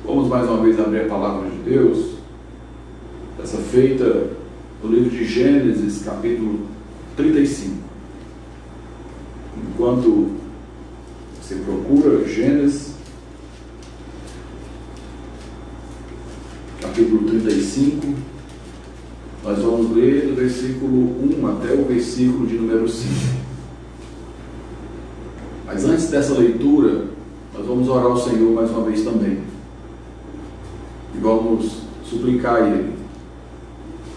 Vamos mais uma vez abrir a palavra de Deus, essa feita no livro de Gênesis, capítulo 35. Enquanto você procura Gênesis, capítulo 35, nós vamos ler do versículo 1 até o versículo de número 5. Mas antes dessa leitura, nós vamos orar ao Senhor mais uma vez também. E vamos suplicar a Ele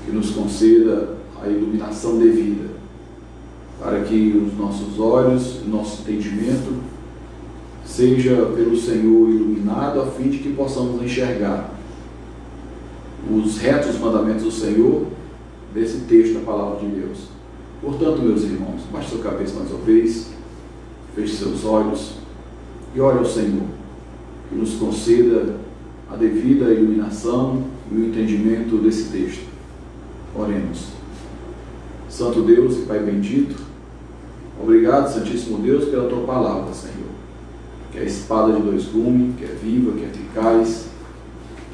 que nos conceda a iluminação devida, para que os nossos olhos, o nosso entendimento seja pelo Senhor iluminado, a fim de que possamos enxergar os retos mandamentos do Senhor desse texto da palavra de Deus. Portanto, meus irmãos, baixe sua cabeça mais uma vez, feche seus olhos e ore ao Senhor, que nos conceda a devida iluminação e o entendimento desse texto. Oremos. Santo Deus e Pai bendito, obrigado, Santíssimo Deus, pela Tua palavra, Senhor, que é a espada de dois gumes, que é viva, que é eficaz,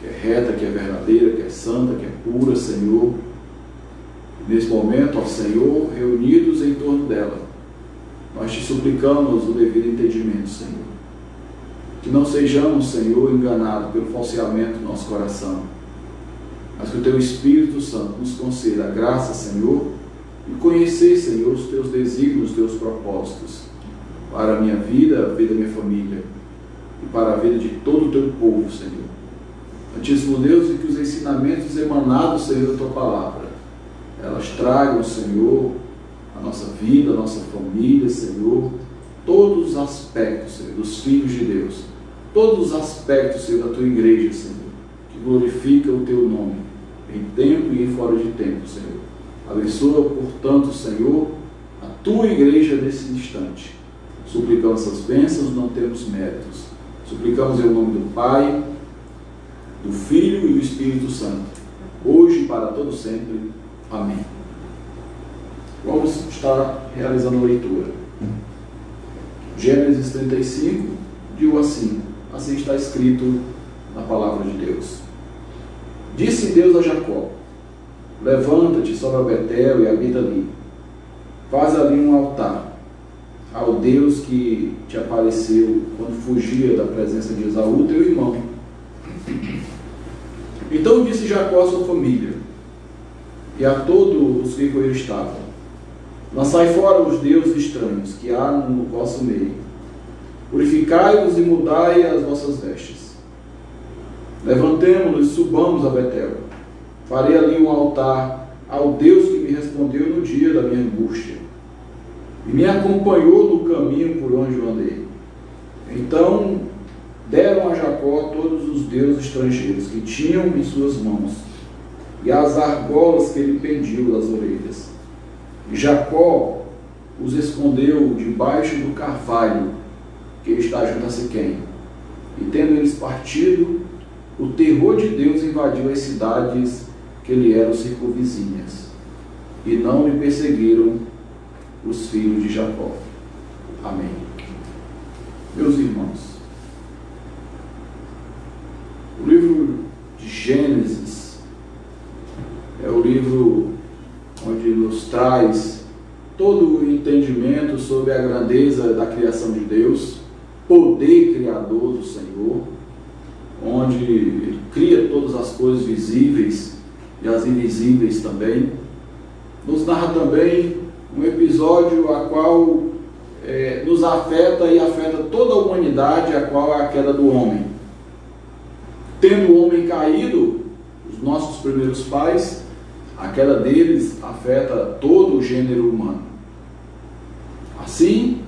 que é reta, que é verdadeira, que é santa, que é pura, Senhor. E nesse momento, ó Senhor, reunidos em torno dela, nós te suplicamos o devido entendimento, Senhor. Que não sejamos, Senhor, enganados pelo falseamento do nosso coração, mas que o Teu Espírito Santo nos conceda a graça, Senhor, e conhecer, Senhor, os Teus desígnios, os Teus propósitos, para a minha vida, a vida da minha família, e para a vida de todo o Teu povo, Senhor. Santíssimo Deus, e que os ensinamentos emanados, Senhor, da Tua palavra, elas tragam, Senhor, a nossa vida, a nossa família, Senhor, todos os aspectos, Senhor, dos filhos de Deus, todos os aspectos, Senhor, da Tua igreja, Senhor, que glorifica o Teu nome, em tempo e em fora de tempo, Senhor. Abençoa, portanto, Senhor, a Tua igreja nesse instante. Suplicamos essas bênçãos, não temos méritos. Suplicamos em nome do Pai, do Filho e do Espírito Santo, hoje e para todo sempre. Amém. Vamos estar realizando a leitura. Gênesis 35, digo assim está escrito na palavra de Deus. Disse Deus a Jacó: levanta-te sobre a Betel e habita ali. Faz ali um altar ao Deus que te apareceu quando fugia da presença de Esaú, teu irmão. Então disse Jacó à sua família e a todos os que com ele estavam: lançai fora os deuses estranhos que há no vosso meio. Purificai-vos e mudai as vossas vestes. Levantemo-nos e subamos a Betel. Farei ali um altar ao Deus que me respondeu no dia da minha angústia e me acompanhou no caminho por onde eu andei. Então deram a Jacó todos os deuses estrangeiros que tinham em suas mãos e as argolas que ele pendiu das orelhas. E Jacó os escondeu debaixo do carvalho que está junto a Siquém. E tendo eles partido, o terror de Deus invadiu as cidades que lhe eram circunvizinhas, e não lhe perseguiram os filhos de Jacó. Amém. Meus irmãos, o livro de Gênesis é o livro onde nos traz todo o entendimento sobre a grandeza da criação de Deus, poder criador do Senhor, onde Ele cria todas as coisas visíveis e as invisíveis também. Nos narra também um episódio a qual nos afeta e afeta toda a humanidade, a qual é a queda do homem. Tendo o homem caído, os nossos primeiros pais, a queda deles afeta todo o gênero humano. Assim,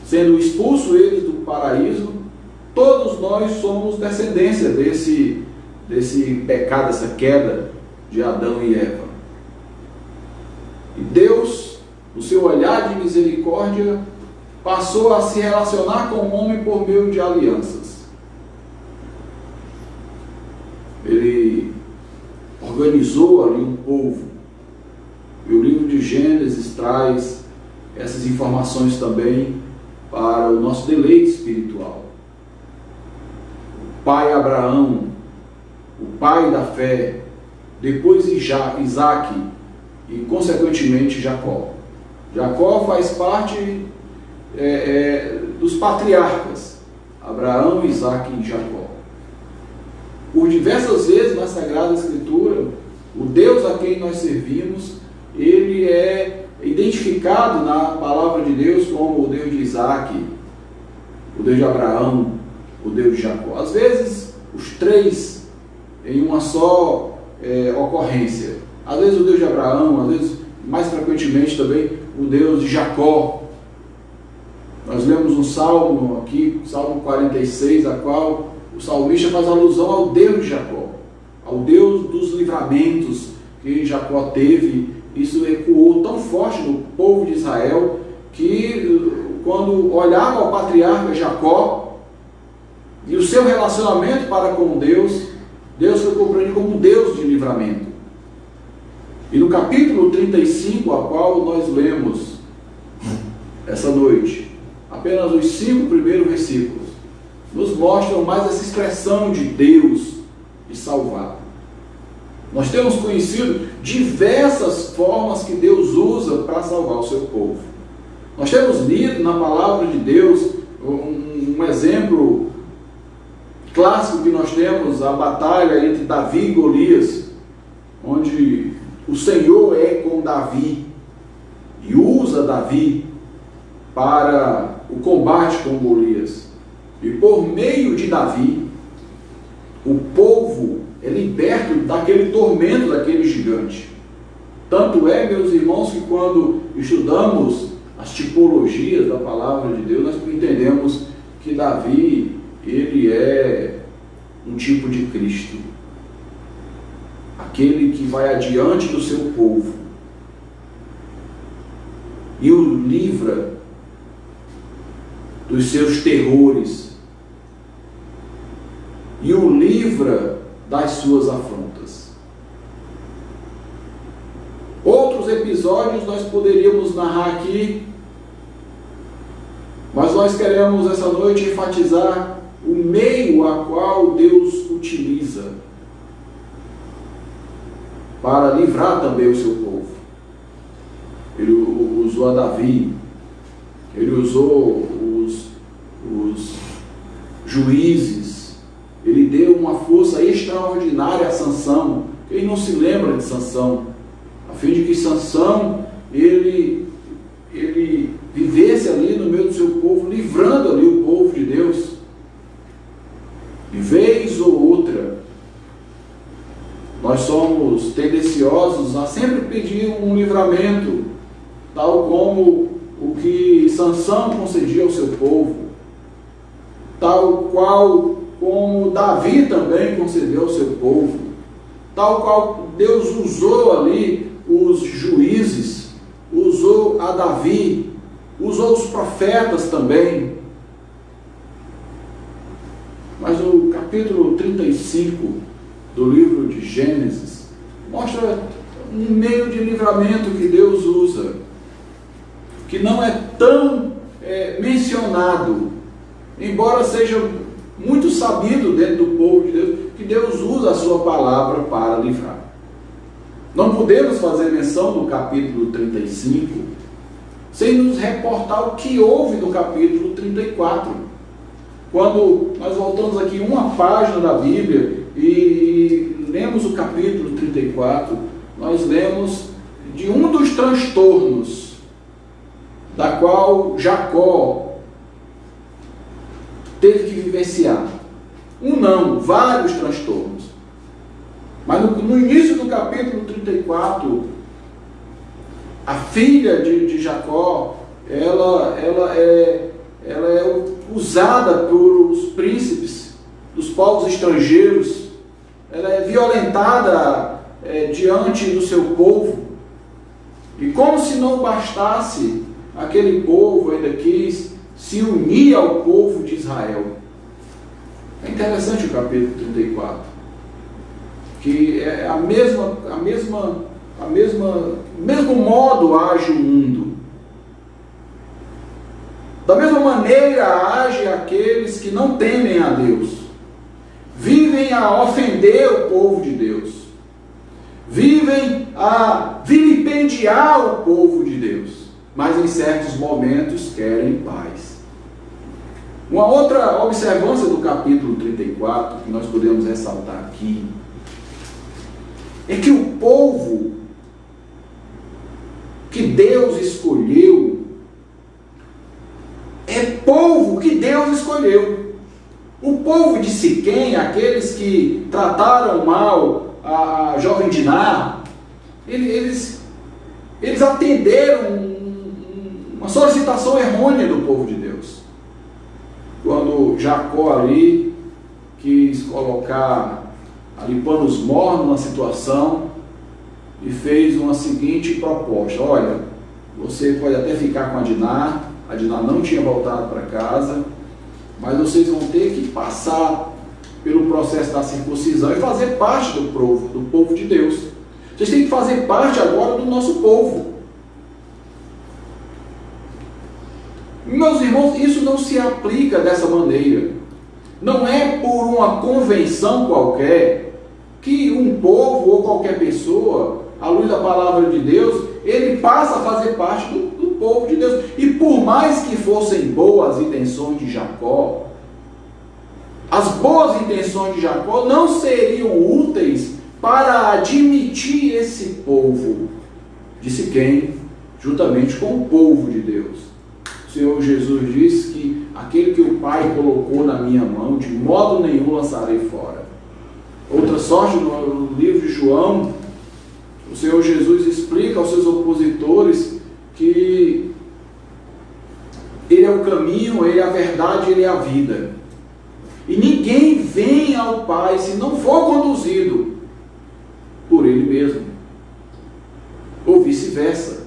sendo expulso eles do paraíso, todos nós somos descendência desse pecado, dessa queda de Adão e Eva. E Deus, no seu olhar de misericórdia, passou a se relacionar com o homem por meio de alianças. Ele organizou ali um povo. E o livro de Gênesis traz essas informações também para o nosso deleite espiritual. O pai Abraão o pai da fé, depois Isaac e, consequentemente, Jacó. Jacó faz parte dos patriarcas, Abraão, Isaac e Jacó. Por diversas vezes na Sagrada Escritura, o Deus a quem nós servimos, ele é identificado na palavra de Deus como o Deus de Isaac, o Deus de Abraão, o Deus de Jacó. Às vezes, os três em uma só ocorrência. Às vezes o Deus de Abraão, às vezes, mais frequentemente também, o Deus de Jacó. Nós lemos um salmo aqui, Salmo 46, a qual o salmista faz alusão ao Deus de Jacó, ao Deus dos livramentos que Jacó teve. Isso ecoou tão forte no povo de Israel que, quando olhava ao patriarca Jacó e o seu relacionamento para com Deus, Deus foi compreendido como um Deus de livramento. E no capítulo 35, a qual nós lemos essa noite, apenas os 5 primeiros versículos nos mostram mais essa expressão de Deus de salvar. Nós temos conhecido diversas formas que Deus usa para salvar o seu povo. Nós temos lido na palavra de Deus um exemplo clássico que nós temos, a batalha entre Davi e Golias, onde o Senhor é com Davi e usa Davi para o combate com Golias. E por meio de Davi, o povo é liberto daquele tormento daquele gigante. Tanto é, meus irmãos, que quando estudamos as tipologias da palavra de Deus, nós entendemos que Davi, ele é um tipo de Cristo. Aquele que vai adiante do seu povo e o livra dos seus terrores e o livra das suas afrontas. Outros episódios nós poderíamos narrar aqui, mas nós queremos essa noite enfatizar o meio a qual Deus utiliza para livrar também o seu povo. Ele usou a Davi, ele usou os juízes, ele deu uma força extraordinária a Sansão. Quem não se lembra de Sansão? A fim de que Sansão ele vivesse ali no meio do seu povo, livrando ali o povo de Deus. De vez ou outra, nós somos tendenciosos a sempre pedir um livramento, tal como o que Sansão concedia ao seu povo, tal qual como Davi também concedeu ao seu povo, tal qual Deus usou ali os juízes, usou a Davi, usou os profetas também. Mas o capítulo 35 do livro de Gênesis mostra um meio de livramento que Deus usa, que não é tão mencionado, embora seja muito sabido dentro do povo de Deus, que Deus usa a sua palavra para livrar. Não podemos fazer menção do capítulo 35 sem nos reportar o que houve no capítulo 34. Quando nós voltamos aqui uma página da Bíblia e lemos o capítulo 34, nós lemos de um dos transtornos da qual Jacó teve que vivenciar. Vários transtornos. Mas no início do capítulo 34, a filha de Jacó, ela é usada pelos príncipes dos povos estrangeiros, ela é violentada diante do seu povo, e como se não bastasse, aquele povo ainda quis se unir ao povo de Israel. É interessante o capítulo 34, que é o mesmo modo age o mundo. Da mesma maneira age aqueles que não temem a Deus, vivem vivem a ofender o povo de Deus, vivem a vilipendiar o povo de Deus, mas em certos momentos querem paz. Uma outra observância do capítulo 34, que nós podemos ressaltar aqui, é que o povo que Deus escolheu, é povo que Deus escolheu. O povo de Siquém, aqueles que trataram mal a jovem Diná, eles atenderam uma solicitação errônea do povo de Deus. Quando Jacó ali quis colocar ali panos mornos na situação e fez uma seguinte proposta: olha, você pode até ficar com a Diná não tinha voltado para casa, mas vocês vão ter que passar pelo processo da circuncisão e fazer parte do povo de Deus. Vocês têm que fazer parte agora do nosso povo. Meus irmãos, isso não se aplica dessa maneira. Não é por uma convenção qualquer que um povo ou qualquer pessoa, à luz da palavra de Deus, ele passa a fazer parte do povo de Deus. E por mais que fossem boas intenções de Jacó, as boas intenções de Jacó não seriam úteis para admitir esse povo de Siquém, juntamente com o povo de Deus. O Senhor Jesus disse que aquele que o Pai colocou na minha mão, de modo nenhum lançarei fora. Outra sorte, no livro de João, o Senhor Jesus explica aos seus opositores que Ele é o caminho, Ele é a verdade, Ele é a vida. E ninguém vem ao Pai se não for conduzido por Ele mesmo, ou vice-versa.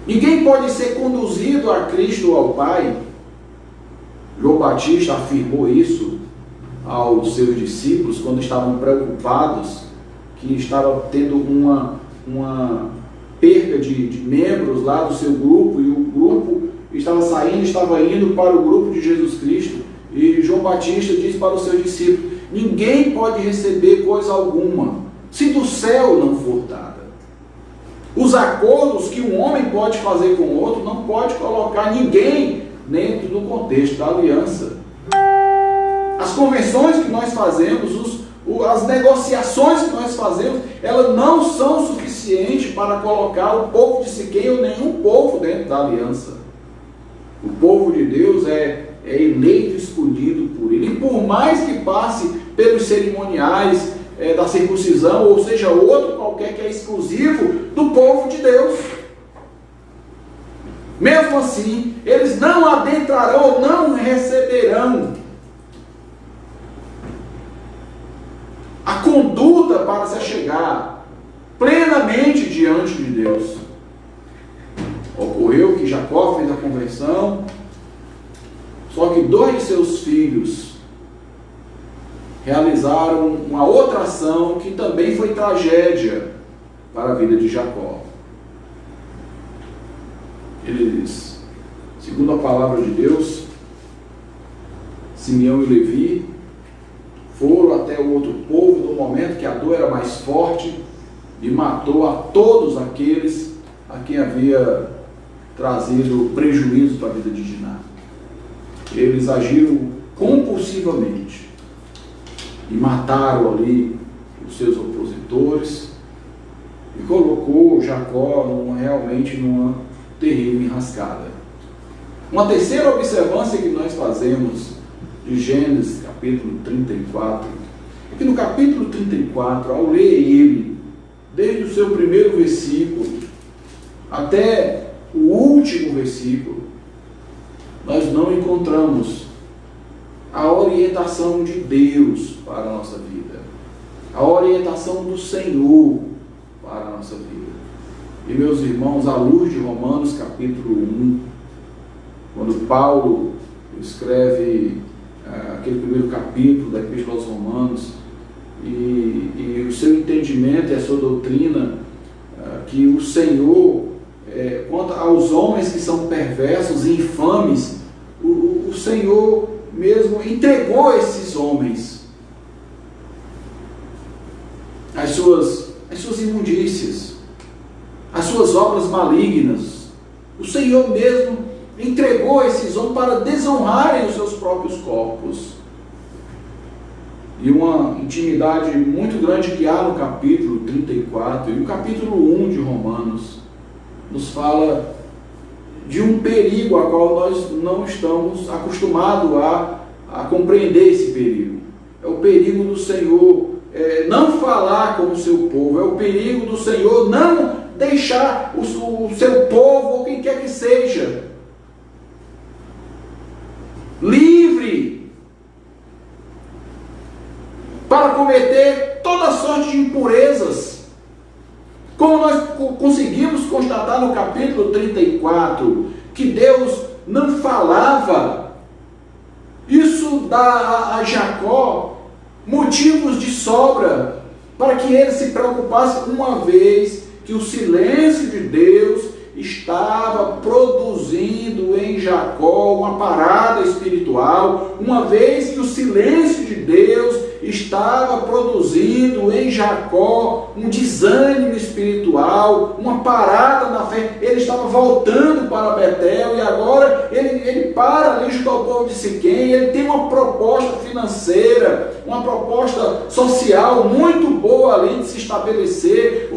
Ninguém pode ser conduzido a Cristo ou ao Pai. João Batista afirmou isso aos seus discípulos quando estavam preocupados que estava tendo uma perca de membros lá do seu grupo, e o grupo estava indo para o grupo de Jesus Cristo. E João Batista disse para os seus discípulos: ninguém pode receber coisa alguma se do céu não for dada. Os acordos que um homem pode fazer com o outro não pode colocar ninguém dentro do contexto da aliança. As convenções que nós fazemos, as negociações que nós fazemos, elas não são suficientes para colocar o povo de Siquém ou nenhum povo dentro da aliança. O povo de Deus é eleito e escolhido por Ele. E por mais que passe pelos cerimoniais da circuncisão, ou seja, outro qualquer que é exclusivo do povo de Deus, mesmo assim, eles não adentrarão ou não receberão a conduta para se chegar plenamente diante de Deus. Ocorreu que Jacó fez a conversão, só que 2 de seus filhos realizaram uma outra ação que também foi tragédia para a vida de Jacó. Eles, segundo a palavra de Deus, Simeão e Levi foram até o outro povo no momento que a dor era mais forte e matou a todos aqueles a quem havia trazido prejuízo para a vida de Diná. Eles agiram compulsivamente e mataram ali os seus opositores e colocou Jacó realmente numa terrível enrascada. Uma terceira observância que nós fazemos de Gênesis capítulo 34, é que no capítulo 34, ao ler ele, desde o seu primeiro versículo até o último versículo, nós não encontramos a orientação de Deus para a nossa vida, a orientação do Senhor para a nossa vida. E meus irmãos, à luz de Romanos capítulo 1, quando Paulo escreve aquele primeiro capítulo da Epístola aos Romanos, e o seu entendimento e a sua doutrina, que o Senhor, quanto aos homens que são perversos e infames, o Senhor mesmo entregou esses homens as suas imundícias, as suas obras malignas. O Senhor mesmo entregou esses homens para desonrarem os seus próprios corpos. E uma intimidade muito grande que há no capítulo 34 e o capítulo 1 de Romanos nos fala de um perigo a qual nós não estamos acostumados a compreender esse perigo. É o perigo do Senhor não falar com o seu povo, é o perigo do Senhor não deixar o seu povo, ou quem quer que seja, livre para cometer toda sorte de impurezas. Como nós conseguimos constatar no capítulo 34, que Deus não falava, isso dá a Jacó motivos de sobra para que ele se preocupasse, uma vez que o silêncio de Deus estava produzindo em Jacó uma parada espiritual, uma vez que o silêncio de Deus estava produzindo em Jacó um desânimo espiritual, uma parada na fé. Ele estava voltando para Betel e agora ele para ali junto ao povo de Siquém. Ele tem uma proposta financeira, uma proposta social muito boa ali de se estabelecer.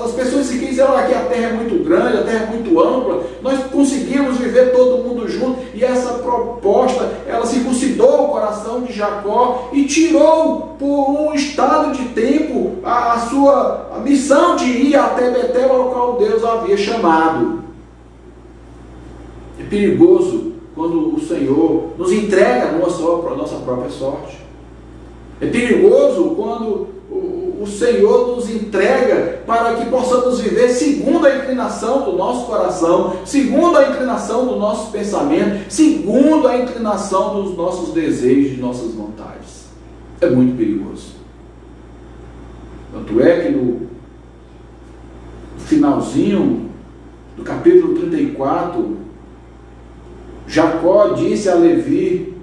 As pessoas de Siquém disseram: aqui a terra é muito grande, a terra é muito ampla, nós conseguimos viver todo mundo junto. E essa proposta, ela circuncidou o coração de Jacó e tirou por um estado de tempo a sua missão de ir até Betel, ao qual Deus havia chamado. É perigoso quando o Senhor nos entrega a nossa própria sorte. É perigoso quando o Senhor nos entrega para que possamos viver segundo a inclinação do nosso coração, segundo a inclinação do nosso pensamento, segundo a inclinação dos nossos desejos, de nossas vontades. É muito perigoso. Tanto é que no finalzinho do capítulo 34, Jacó disse a Levi: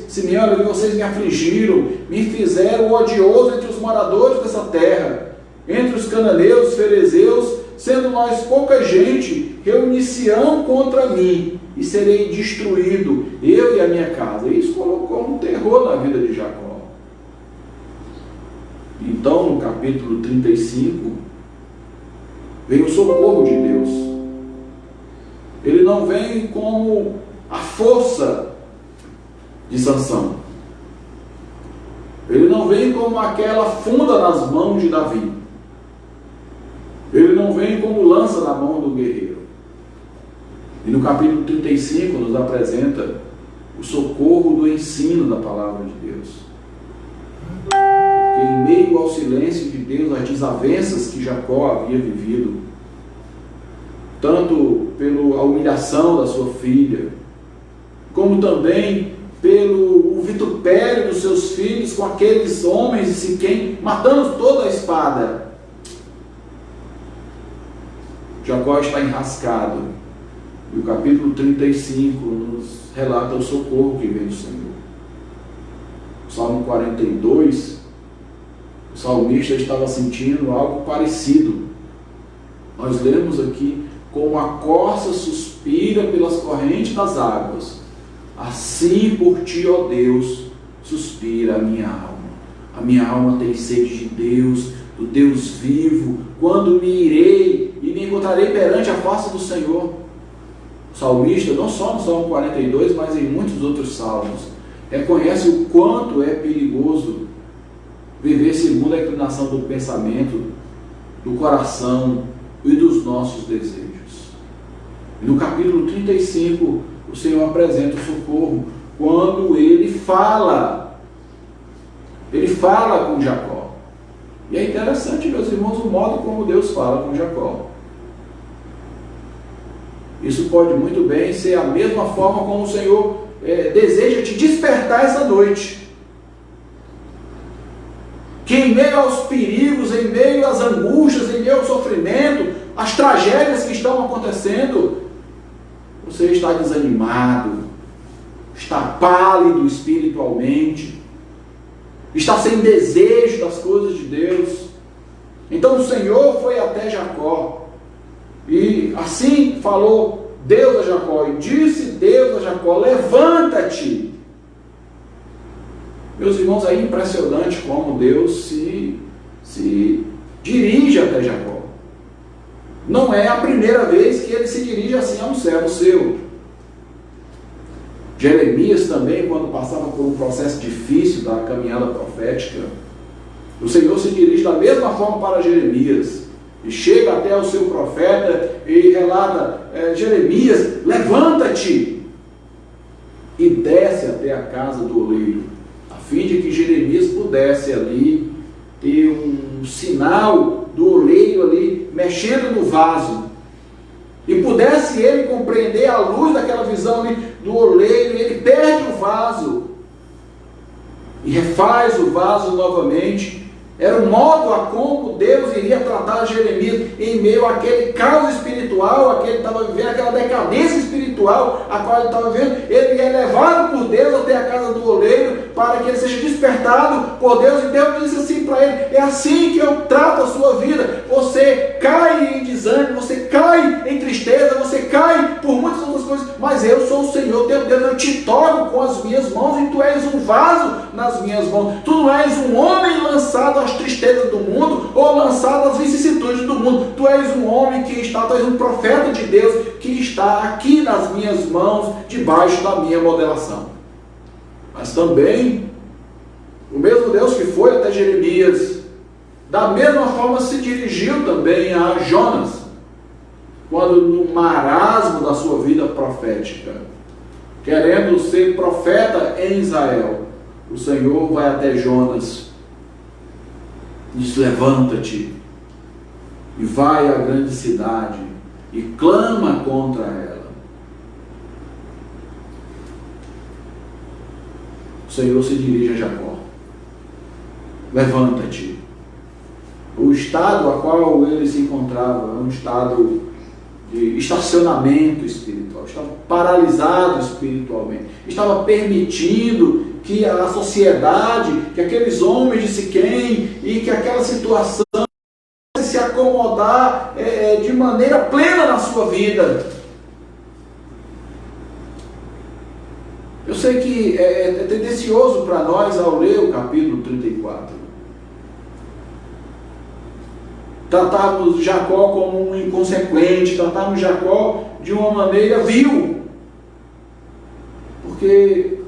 Simeão, vocês me afligiram, me fizeram odioso entre os moradores dessa terra, entre os cananeus, os ferezeus, sendo nós pouca gente, reunir-se-ão contra mim, e serei destruído, eu e a minha casa. E isso colocou um terror na vida de Jacó. Então, no capítulo 35, vem o socorro de Deus. Ele não vem como a força de Sansão. Ele não vem como aquela funda nas mãos de Davi. Ele não vem como lança na mão do guerreiro. E no capítulo 35 nos apresenta o socorro do ensino da palavra de Deus. Porque em meio ao silêncio de Deus, as desavenças que Jacó havia vivido, tanto pela humilhação da sua filha, como também pelo vitupério dos seus filhos com aqueles homens de Siquém, matando toda a espada, Jacó está enrascado. E o capítulo 35 nos relata o socorro que vem do Senhor. O Salmo 42, o salmista estava sentindo algo parecido. Nós lemos aqui: como a corça suspira pelas correntes das águas, assim por ti, ó Deus, suspira a minha alma. A minha alma tem sede de Deus, do Deus vivo. Quando me irei e me encontrarei perante a face do Senhor? O salmista, não só no Salmo 42, mas em muitos outros salmos, reconhece o quanto é perigoso viver segundo a inclinação do pensamento, do coração e dos nossos desejos. E no capítulo 35, o Senhor apresenta o socorro quando ele fala com Jacó. E é interessante, meus irmãos, o modo como Deus fala com Jacó. Isso pode muito bem ser a mesma forma como o Senhor deseja te despertar essa noite. Que em meio aos perigos, em meio às angústias, em meio ao sofrimento, as tragédias que estão acontecendo, você está desanimado, está pálido espiritualmente, está sem desejo das coisas de Deus. Então o Senhor foi até Jacó, e assim falou Deus a Jacó, e disse Deus a Jacó: levanta-te. Meus irmãos, é impressionante como Deus se dirige até Jacó. Não é a primeira vez que ele se dirige assim a um servo seu. Jeremias também, quando passava por um processo difícil da caminhada profética, o Senhor se dirige da mesma forma para Jeremias, e chega até o seu profeta e relata: Jeremias, levanta-te, e desce até a casa do oleiro, a fim de que Jeremias pudesse ali ter um sinal do oleiro ali mexendo no vaso, e pudesse ele compreender a luz daquela visão ali do oleiro, e ele perde o vaso e refaz o vaso novamente. Era o modo a como Deus iria tratar Jeremias em meio àquele caos espiritual, a que ele estava vivendo, aquela decadência espiritual a qual ele estava vivendo. Ele é levado por Deus até a casa do oleiro para que ele seja despertado por Deus, e Deus disse assim para ele: é assim que eu trato a sua vida. Você cai em desânimo, você cai em tristeza, você cai por muitas outras coisas, mas eu sou o Senhor teu Deus, eu te toco com as minhas mãos, e tu és um vaso nas minhas mãos. Tu não és um homem lançado às tristezas do mundo, ou lançado às vicissitudes do mundo. Tu és um homem tu és um profeta de Deus, que está aqui nas minhas mãos, debaixo da minha modelação. Mas também, o mesmo Deus que foi até Jeremias, da mesma forma se dirigiu também a Jonas, quando no marasmo da sua vida profética, querendo ser profeta em Israel, o Senhor vai até Jonas, diz: levanta-te e vai à grande cidade e clama contra ela. O Senhor se dirige a Jacó: levanta-te. O estado a qual ele se encontrava é um estado de estacionamento espiritual, estava paralisado espiritualmente, estava permitindo que a sociedade, que aqueles homens de Siquém e que aquela situação se acomodar de maneira plena na sua vida. Eu sei que é tendencioso para nós, ao ler o capítulo 34, tratarmos Jacó como um inconsequente, tratarmos Jacó de uma maneira vil, porque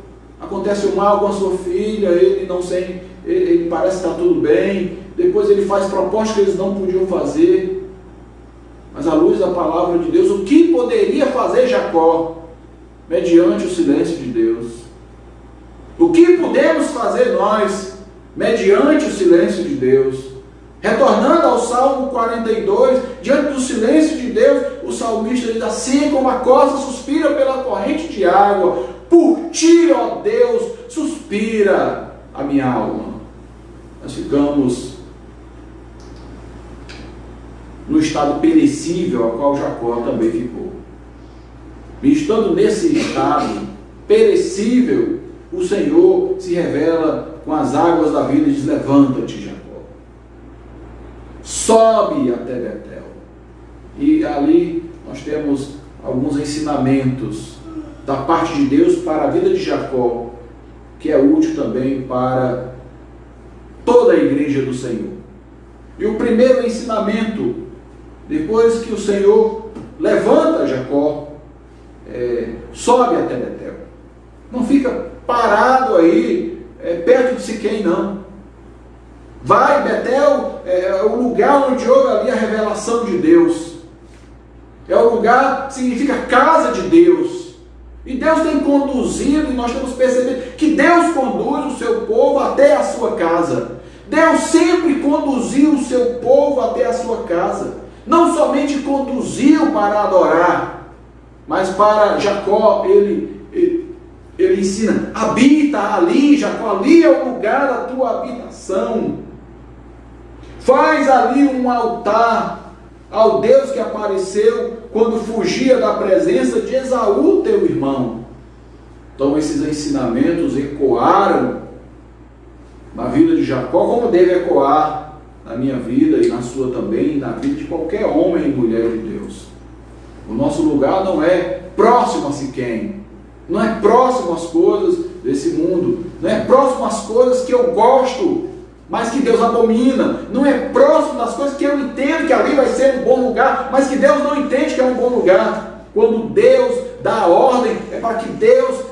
acontece o mal com a sua filha, ele parece estar tudo bem, depois ele faz propostas que eles não podiam fazer, mas à luz da palavra de Deus, o que poderia fazer Jacó, mediante o silêncio de Deus? O que podemos fazer nós, mediante o silêncio de Deus? Retornando ao Salmo 42, diante do silêncio de Deus, o salmista diz: assim como a costa suspira pela corrente de água, por ti, ó Deus, suspira a minha alma. Nós ficamos no estado perecível a qual Jacó também ficou. E estando nesse estado perecível, o Senhor se revela com as águas da vida e diz: levanta-te, Jacó, sobe até Betel. E ali nós temos alguns ensinamentos da parte de Deus para a vida de Jacó, que é útil também para toda a igreja do Senhor. E o primeiro ensinamento, depois que o Senhor levanta Jacó, sobe até Betel. Não fica parado aí perto de Siquém, não. Vai, Betel é o lugar onde houve ali a revelação de Deus. É o lugar que significa casa de Deus. E Deus tem conduzido, e nós temos percebido que Deus conduz o seu povo até a sua casa. Deus sempre conduziu o seu povo até a sua casa. Não somente conduziu para adorar, mas para Jacó, ele ensina: habita ali, Jacó, ali é o lugar da tua habitação. Faz ali um altar ao Deus que apareceu quando fugia da presença de Esaú, teu irmão. Então esses ensinamentos ecoaram na vida de Jacó, como deve ecoar na minha vida e na sua também, e na vida de qualquer homem e mulher de Deus. O nosso lugar não é próximo a Siquém, não é próximo às coisas desse mundo, não é próximo às coisas que eu gosto, mas que Deus abomina, não é próximo das coisas que eu entendo que ali vai ser um bom lugar, mas que Deus não entende que é um bom lugar. Quando Deus dá a ordem, é para que Deus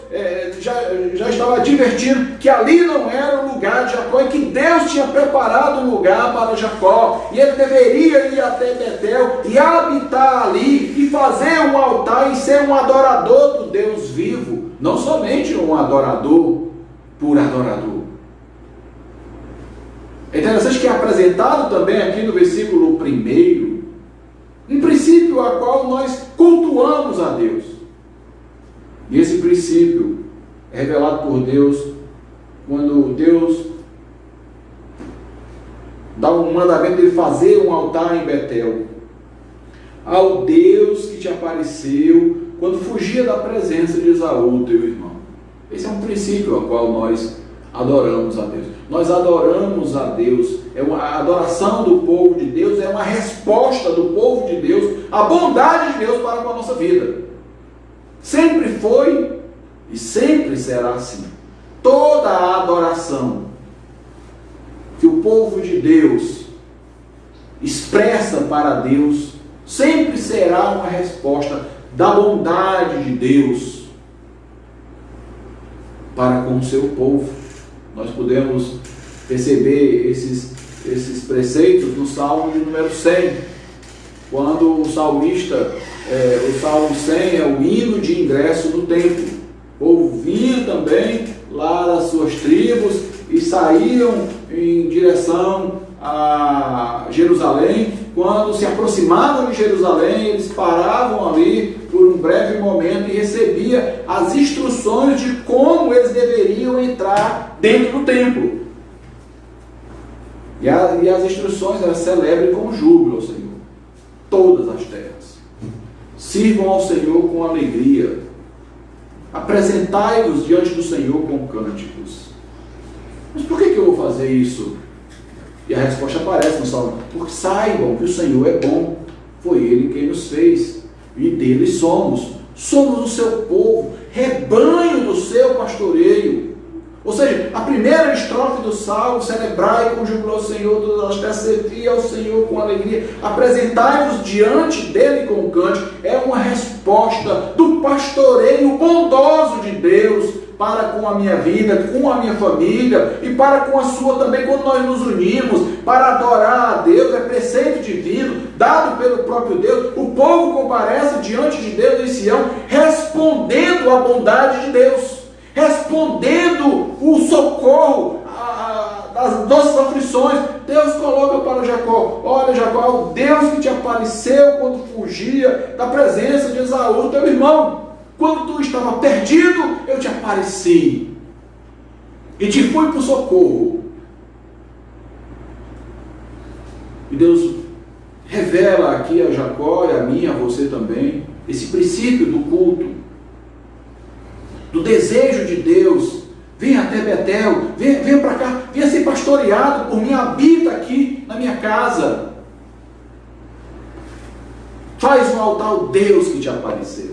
já estava advertindo que ali não era o lugar de Jacó, e que Deus tinha preparado um lugar para Jacó, e ele deveria ir até Betel e habitar ali, e fazer um altar e ser um adorador do Deus vivo, não somente um adorador por adorador. É interessante que é apresentado também aqui no versículo 1, um princípio a qual nós cultuamos a Deus. E esse princípio é revelado por Deus quando Deus dá um mandamento de fazer um altar em Betel ao Deus que te apareceu quando fugia da presença de Esaú, teu irmão. Esse é um princípio ao qual nós adoramos a Deus. Nós adoramos a Deus. A adoração do povo de Deus é uma resposta do povo de Deus à bondade de Deus para com a nossa vida. Sempre foi e sempre será assim. Toda a adoração que o povo de Deus expressa para Deus sempre será uma resposta da bondade de Deus para com o seu povo. Nós podemos perceber esses preceitos no Salmo de número 100, quando o salmista, o Salmo 100 é o hino de ingresso no templo. O povo vinha também lá das suas tribos e saíam em direção a Jerusalém. Quando se aproximavam de Jerusalém, eles paravam ali por um breve momento e recebiam as instruções de como eles deveriam entrar dentro do templo. E as instruções eram: celebrem com júbilo ao Senhor todas as terras, sirvam ao Senhor com alegria, apresentai-vos diante do Senhor com cânticos. Mas por que eu vou fazer isso? E a resposta aparece no Salmo: porque saibam que o Senhor é bom, foi Ele quem nos fez, e dele somos o seu povo, rebanho do seu pastoreio. Ou seja, a primeira estrofe do Salmo: celebrai com júbilo ao Senhor todas as terras, servi ao Senhor com alegria, apresentai-vos diante dele com cântico, é uma resposta do pastoreio bondoso de Deus para com a minha vida, com a minha família e para com a sua também, quando nós nos unimos para adorar a Deus. É preceito divino, dado pelo próprio Deus. O povo comparece diante de Deus em Sião, respondendo à bondade de Deus, respondendo o socorro das nossas aflições. Deus coloca para Jacó: olha, Jacó, o Deus que te apareceu quando fugia da presença de Esaú, teu irmão. Quando tu estava perdido, eu te apareci e te fui por socorro. E Deus revela aqui a Jacó e a mim, a você também, esse princípio do culto, do desejo de Deus. Venha até Betel, venha para cá, venha ser pastoreado por mim, habita aqui na minha casa. Faz um altar ao Deus que te apareceu.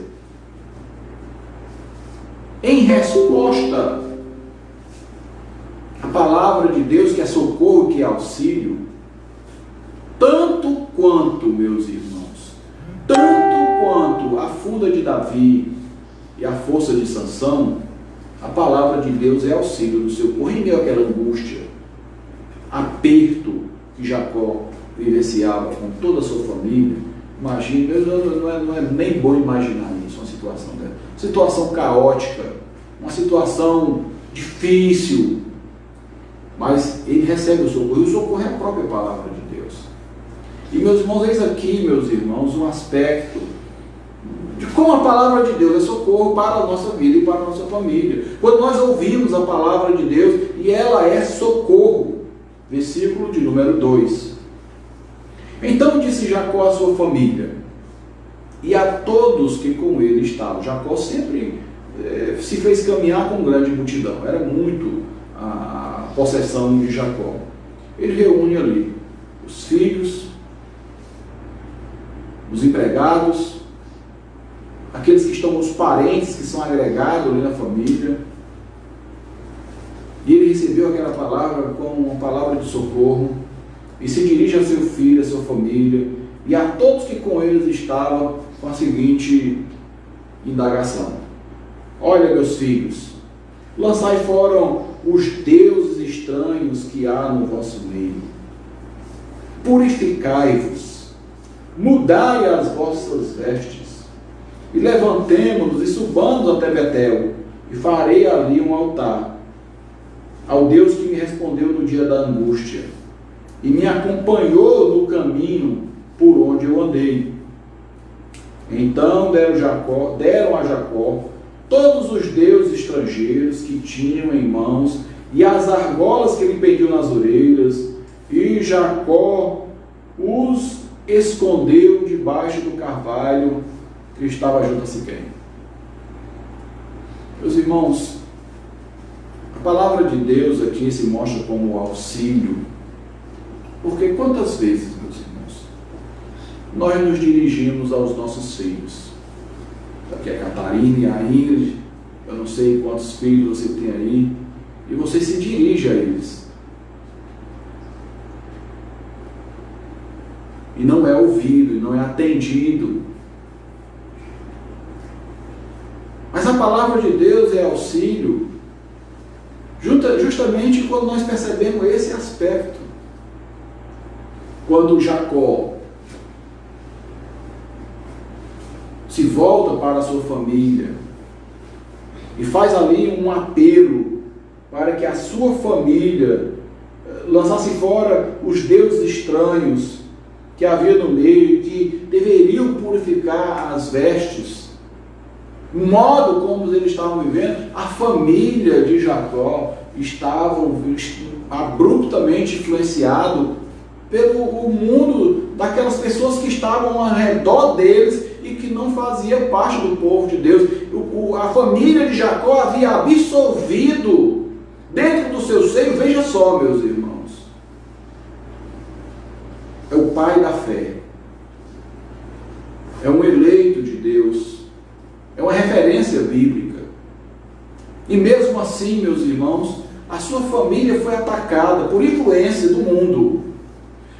Em resposta à palavra de Deus, que é socorro, que é auxílio, tanto quanto, meus irmãos, tanto quanto a funda de Davi e a força de Sansão, a palavra de Deus é auxílio do seu corpo. Em meio àquela angústia, aperto que Jacó vivenciava com toda a sua família. Imagina, não é nem bom imaginar isso, uma situação dessa. Situação caótica, uma situação difícil, mas ele recebe o socorro, e o socorro é a própria palavra de Deus. E meus irmãos, eis aqui, meus irmãos, um aspecto de como a palavra de Deus é socorro para a nossa vida e para a nossa família. Quando nós ouvimos a palavra de Deus, e ela é socorro. Versículo de número 2. Então disse Jacó à sua família e a todos que com ele estavam. Jacó sempre se fez caminhar com grande multidão. Era muito possessão de Jacó. Ele reúne ali os filhos, os empregados, aqueles que estão, os parentes que são agregados ali na família. E ele recebeu aquela palavra como uma palavra de socorro e se dirige a seu filho, a sua família e a todos que com eles estavam com a seguinte indagação: olha, meus filhos, lançai fora os deuses estranhos que há no vosso meio, purificai-vos, mudai as vossas vestes, e levantemo-nos e subamos até Betel, e farei ali um altar ao Deus que me respondeu no dia da angústia, e me acompanhou no caminho por onde eu andei. Então deram a Jacó todos os deuses estrangeiros que tinham em mãos, e as argolas que ele pediu nas orelhas, e Jacó os escondeu debaixo do carvalho que estava junto a Siquém. Meus irmãos, a palavra de Deus aqui se mostra como auxílio, porque quantas vezes, meus irmãos, nós nos dirigimos aos nossos filhos? Aqui é a Catarina e a Ingrid, eu não sei quantos filhos você tem aí, e você se dirige a eles. E não é ouvido, e não é atendido. Mas a palavra de Deus é auxílio, justamente quando nós percebemos esse aspecto. Quando Jacó se volta para a sua família e faz ali um apelo para que a sua família lançasse fora os deuses estranhos que havia no meio, que deveriam purificar as vestes, o modo como eles estavam vivendo, a família de Jacó estava abruptamente influenciado pelo mundo daquelas pessoas que estavam ao redor deles e que não fazia parte do povo de Deus. A família de Jacó havia absorvido dentro do seu seio, veja só, meus irmãos, é o pai da fé, é um eleito de Deus, é uma referência bíblica. E mesmo assim, meus irmãos, a sua família foi atacada por influência do mundo.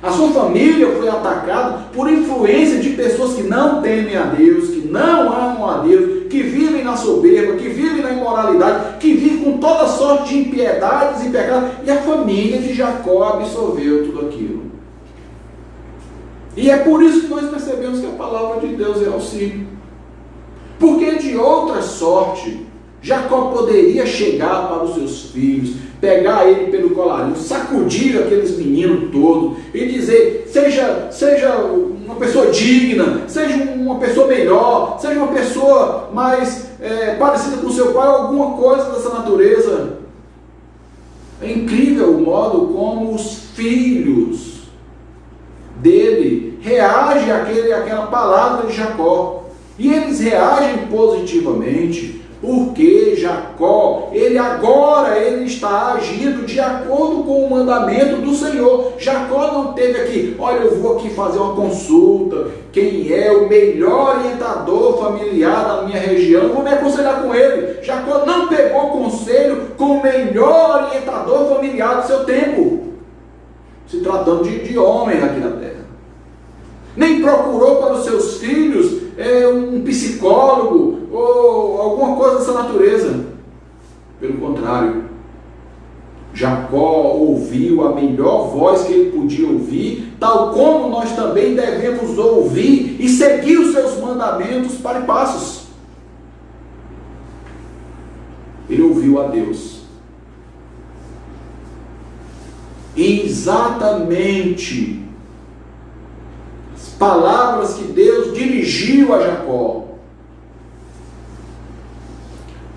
A sua família foi atacada por influência de pessoas que não temem a Deus, que não amam a Deus, que vivem na soberba, que vivem na imoralidade, que vivem com toda sorte de impiedades e pecados. E a família de Jacó absorveu tudo aquilo. E é por isso que nós percebemos que a palavra de Deus é auxílio. Porque de outra sorte, Jacó poderia chegar para os seus filhos, pegar ele pelo colarinho, sacudir aqueles meninos todos e dizer: seja uma pessoa digna, seja uma pessoa melhor, seja uma pessoa mais parecida com seu pai, alguma coisa dessa natureza. É incrível o modo como os filhos dele reagem àquela palavra de Jacó. E eles reagem positivamente, porque Jacó, ele está agindo de acordo com o mandamento do Senhor. Jacó não teve aqui: olha, eu vou aqui fazer uma consulta, quem é o melhor orientador familiar da minha região, vou me aconselhar com ele. Jacó não pegou conselho com o melhor orientador familiar do seu tempo, se tratando de homem aqui na terra. Nem procurou para os seus filhos um psicólogo ou alguma coisa dessa natureza. Pelo contrário, Jacó ouviu a melhor voz que ele podia ouvir, tal como nós também devemos ouvir e seguir os seus mandamentos para e passos. Ele ouviu a Deus. Exatamente palavras que Deus dirigiu a Jacó.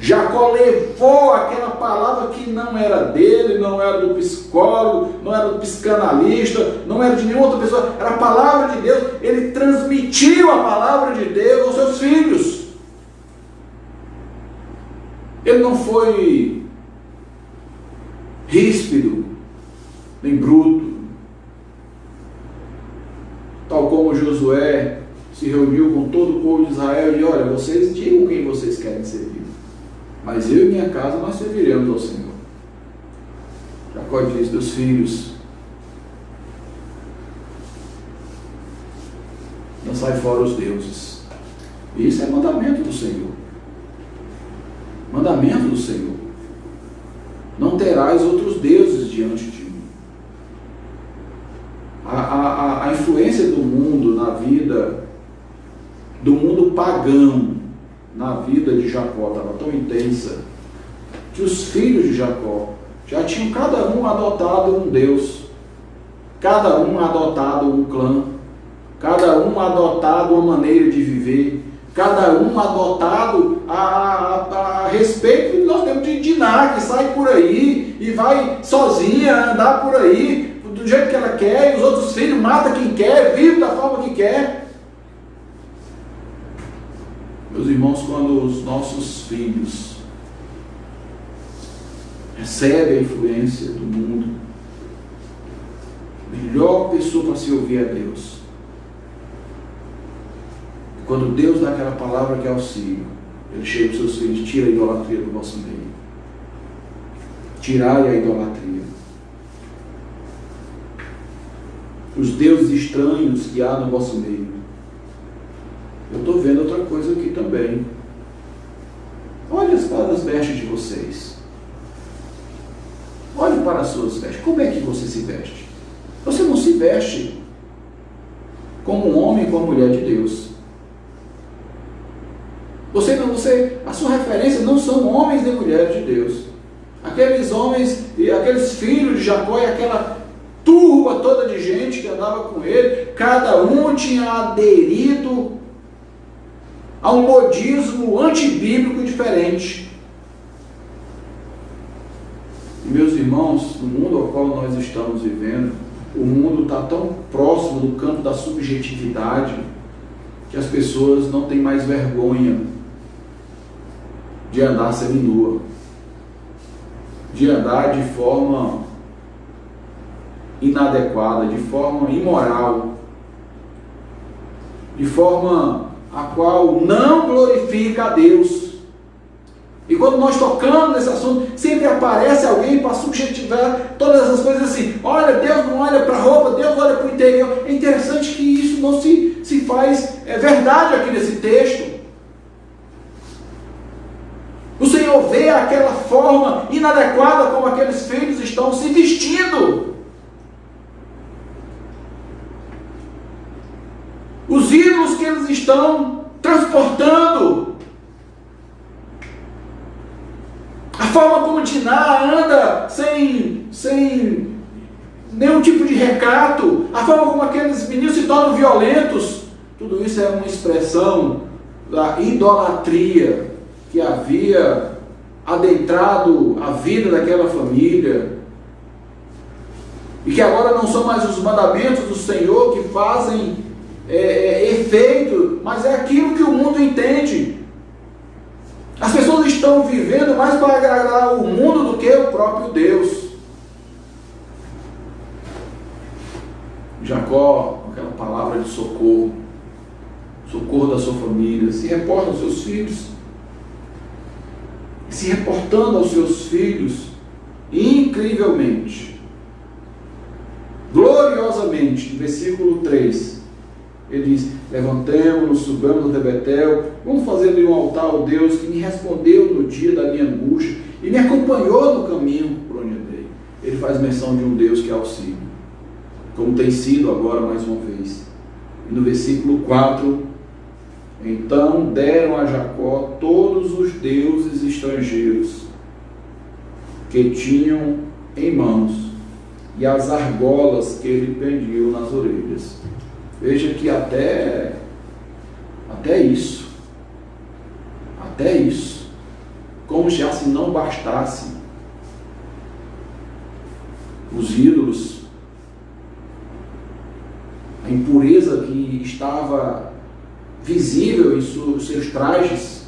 Jacó levou aquela palavra que não era dele, não era do psicólogo, não era do psicanalista, não era de nenhuma outra pessoa, era a palavra de Deus. Ele transmitiu a palavra de Deus aos seus filhos. Ele não foi ríspido, nem bruto. Tal como Josué se reuniu com todo o povo de Israel e disse: olha, vocês digam quem vocês querem servir, mas eu e minha casa nós serviremos ao Senhor. Jacó diz dos filhos: lançai fora os deuses. E isso é mandamento do Senhor. Mandamento do Senhor. Não terás outros deuses diante de mim. A influência do mundo na vida, do mundo pagão na vida de Jacó estava tão intensa que os filhos de Jacó já tinham cada um adotado um Deus, cada um adotado um clã, cada um adotado uma maneira de viver, cada um adotado a respeito que nós temos de Diná, que sai por aí e vai sozinha andar por aí do jeito que ela quer, e os outros filhos matam quem quer, vivem da forma que quer. Meus irmãos, quando os nossos filhos recebem a influência do mundo, a melhor pessoa para se ouvir é Deus. Quando Deus dá aquela palavra que é auxílio, Ele chega para os seus filhos: tira a idolatria do vosso meio. Tirai a idolatria. Os deuses estranhos que há no vosso meio. Eu estou vendo outra coisa aqui também. Olhe para as vestes de vocês. Olhe para as suas vestes. Como é que você se veste? Você não se veste como um homem e como uma mulher de Deus. A sua referência não são homens nem mulheres de Deus. Aqueles homens e aqueles filhos de Jacó e aquela turba toda de gente que andava com ele, cada um tinha aderido a um modismo antibíblico diferente. E meus irmãos, no mundo ao qual nós estamos vivendo, o mundo está tão próximo do campo da subjetividade que as pessoas não têm mais vergonha de andar seminua, de andar de forma inadequada, de forma imoral, de forma a qual não glorifica a Deus. E quando nós tocamos nesse assunto, sempre aparece alguém para subjetivar todas essas coisas assim: olha, Deus não olha para a roupa, Deus olha para o interior. É interessante que isso não se faz verdade aqui nesse texto. O Senhor vê aquela forma inadequada como aqueles filhos estão se vestindo. Os ídolos que eles estão transportando. A forma como Diná anda sem nenhum tipo de recato. A forma como aqueles meninos se tornam violentos. Tudo isso é uma expressão da idolatria que havia adentrado a vida daquela família, e que agora não são mais os mandamentos do Senhor que fazem efeito, mas é aquilo que o mundo entende. As pessoas estão vivendo mais para agradar o mundo do que o próprio Deus. Jacó, com aquela palavra de socorro da sua família, se reporta aos seus filhos, se reportando aos seus filhos, incrivelmente, gloriosamente. No versículo 3, ele diz: levantemo-nos, subamos até Betel, vamos fazer-lhe um altar ao Deus que me respondeu no dia da minha angústia e me acompanhou no caminho por onde andei. Ele faz menção de um Deus que é auxílio, como tem sido agora mais uma vez. E no versículo 4, então deram a Jacó todos os deuses estrangeiros que tinham em mãos e as argolas que ele prendiam nas orelhas. Veja que até isso, como já se não bastasse os ídolos, a impureza que estava visível em seus trajes,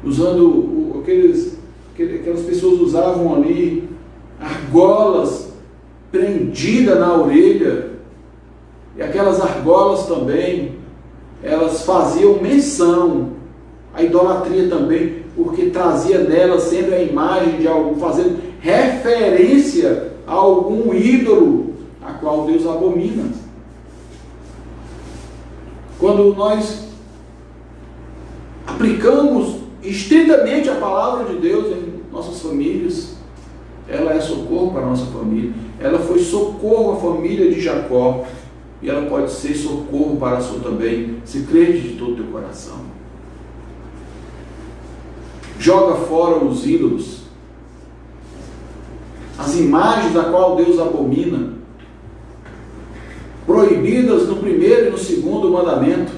usando aquelas pessoas usavam ali argolas prendidas na orelha, e aquelas argolas também, elas faziam menção à idolatria também, porque trazia nela sempre a imagem de algum, fazendo referência a algum ídolo a qual Deus abomina. Quando nós aplicamos estritamente a palavra de Deus em nossas famílias, ela é socorro para a nossa família. Ela foi socorro à família de Jacó, e ela pode ser socorro para a sua também, se crede de todo o teu coração. Joga fora os ídolos, as imagens da qual Deus abomina, proibidas no primeiro e no segundo mandamento,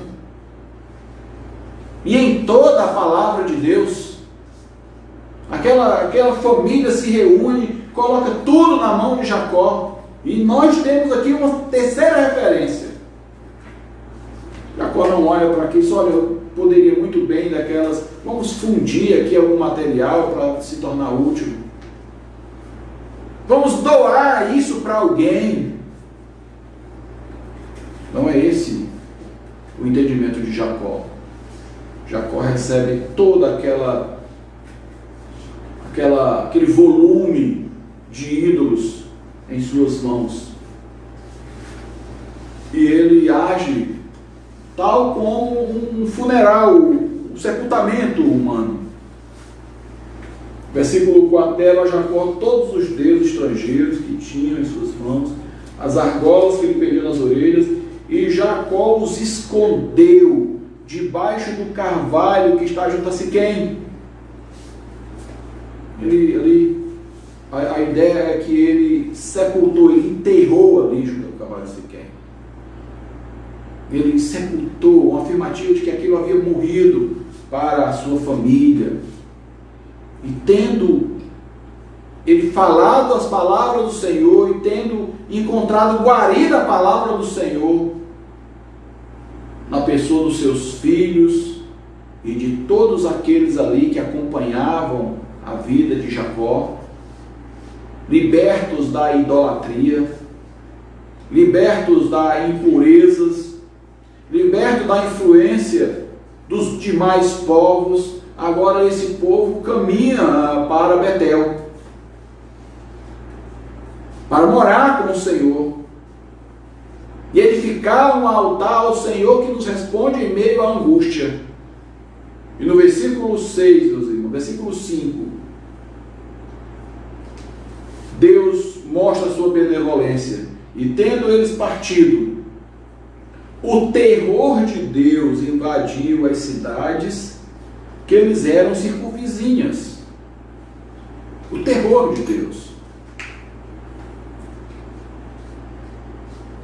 e em toda a palavra de Deus. Aquela família se reúne, coloca tudo na mão de Jacó, e nós temos aqui uma terceira referência. Jacó não olha para aqui, só olha, eu poderia muito bem daquelas, vamos fundir aqui algum material para se tornar útil, vamos doar isso para alguém. Não é esse o entendimento de Jacó. Jacó recebe toda aquele volume de ídolos em suas mãos, e ele age tal como um funeral, um sepultamento humano. Versículo 4, dela a Jacó todos os deuses estrangeiros que tinham em suas mãos, as argolas que ele perdeu nas orelhas, e Jacó os escondeu debaixo do carvalho que está junto a Siquém. A ideia é que ele sepultou, ele enterrou ali junto ao carvalho de Siquém. Ele sepultou, uma afirmativa de que aquilo havia morrido para a sua família. E tendo ele falado as palavras do Senhor, e tendo encontrado guarida a palavra do Senhor na pessoa dos seus filhos e de todos aqueles ali que acompanhavam a vida de Jacó, libertos da idolatria, libertos das impurezas, libertos da influência dos demais povos, agora esse povo caminha para Betel, para morar com o Senhor, e edificar um altar ao Senhor que nos responde em meio à angústia. E no versículo 6, meus irmãos, versículo 5, Deus mostra a sua benevolência, e tendo eles partido, o terror de Deus invadiu as cidades que eles eram circunvizinhas. O terror de Deus.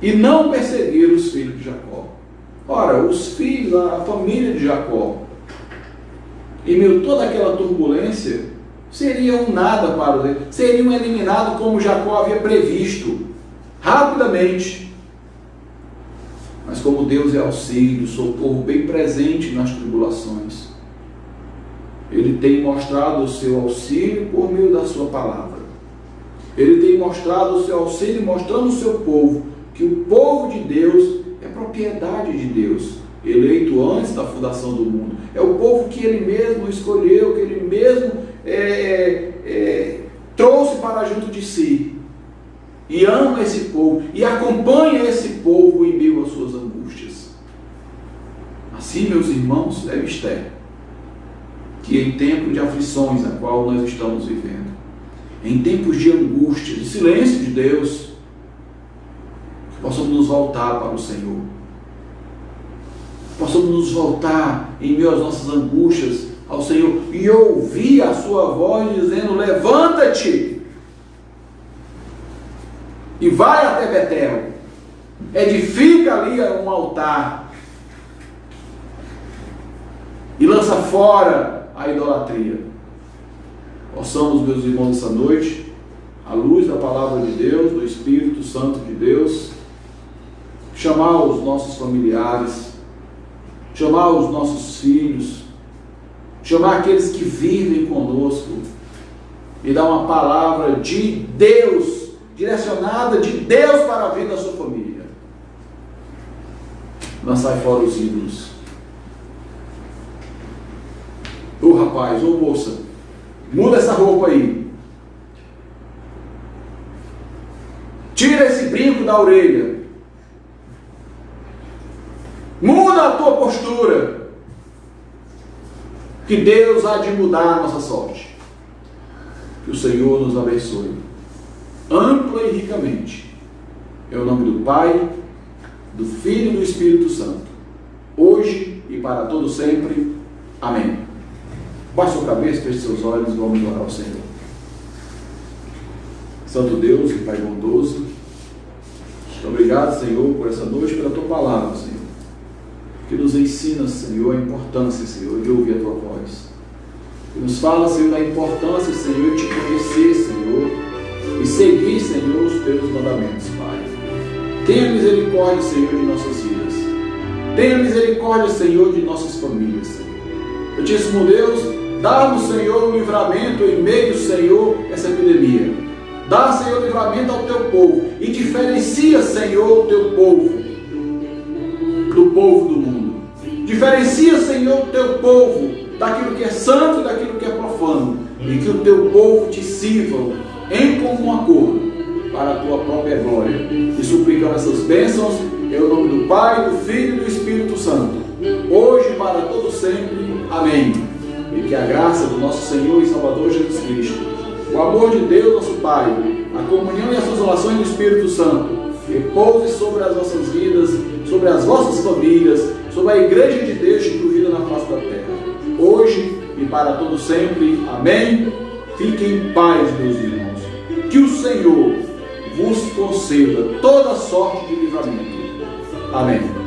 E não perseguiram os filhos de Jacó. Ora, os filhos, a família de Jacó, em meio a toda aquela turbulência, seriam nada para ele, seriam eliminados como Jacó havia previsto, rapidamente. Mas como Deus é auxílio, socorro bem presente nas tribulações, Ele tem mostrado o seu auxílio por meio da sua palavra. Ele tem mostrado o seu auxílio, mostrando o seu povo, que o povo de Deus é propriedade de Deus, eleito antes da fundação do mundo. É o povo que Ele mesmo escolheu, que Ele mesmo trouxe para junto de si. E ama esse povo, e acompanha esse povo em meio às suas angústias. Assim, meus irmãos, é mistério que em tempo de aflições, a qual nós estamos vivendo, em tempos de angústia, de silêncio de Deus, que possamos nos voltar para o Senhor, possamos nos voltar em meio às nossas angústias ao Senhor e ouvir a sua voz dizendo: levanta-te e vai até Betel, edifica ali um altar e lança fora a idolatria. Possamos, meus irmãos, essa noite, à luz da palavra de Deus, do Espírito Santo de Deus, chamar os nossos familiares, chamar os nossos filhos, chamar aqueles que vivem conosco e dar uma palavra de Deus, direcionada de Deus para a vida da sua família. Lançai fora os ídolos. Ô rapaz, ô moça, muda essa roupa aí. Tira esse brinco da orelha. Muda a tua postura. Que Deus há de mudar a nossa sorte. Que o Senhor nos abençoe ampla e ricamente. Em nome do Pai, do Filho e do Espírito Santo, hoje e para todo sempre. Amém. Baixe sua cabeça, feche seus olhos e vamos orar ao Senhor. Santo Deus e Pai bondoso, muito obrigado, Senhor, por essa noite, pela Tua palavra, Senhor, que nos ensina, Senhor, a importância, Senhor, de ouvir a Tua voz, que nos fala, Senhor, da importância, Senhor, de te conhecer, Senhor, e seguir, Senhor, os Teus mandamentos, Pai. Tenha misericórdia, Senhor, de nossas vidas. Tenha misericórdia, Senhor, de nossas famílias, Senhor. Santíssimo Deus, dá-nos, Senhor, um livramento em meio, Senhor, essa epidemia. Dá, Senhor, livramento ao Teu povo e diferencia, Senhor, o Teu povo do povo do mundo. Diferencia, Senhor, o Teu povo daquilo que é santo e daquilo que é profano, e que o Teu povo te sirva em comum acordo para a Tua própria glória. E suplicando essas bênçãos em nome do Pai, do Filho e do Espírito Santo, hoje e para todo sempre. Amém. E que a graça do nosso Senhor e Salvador Jesus Cristo, o amor de Deus, nosso Pai, a comunhão e as consolações do Espírito Santo repouse sobre as vossas vidas, sobre as vossas famílias, sobre a Igreja de Deus instituída na face da terra, hoje e para todo sempre. Amém. Fiquem em paz, meus irmãos. Que o Senhor vos conceda toda sorte de livramento. Amém.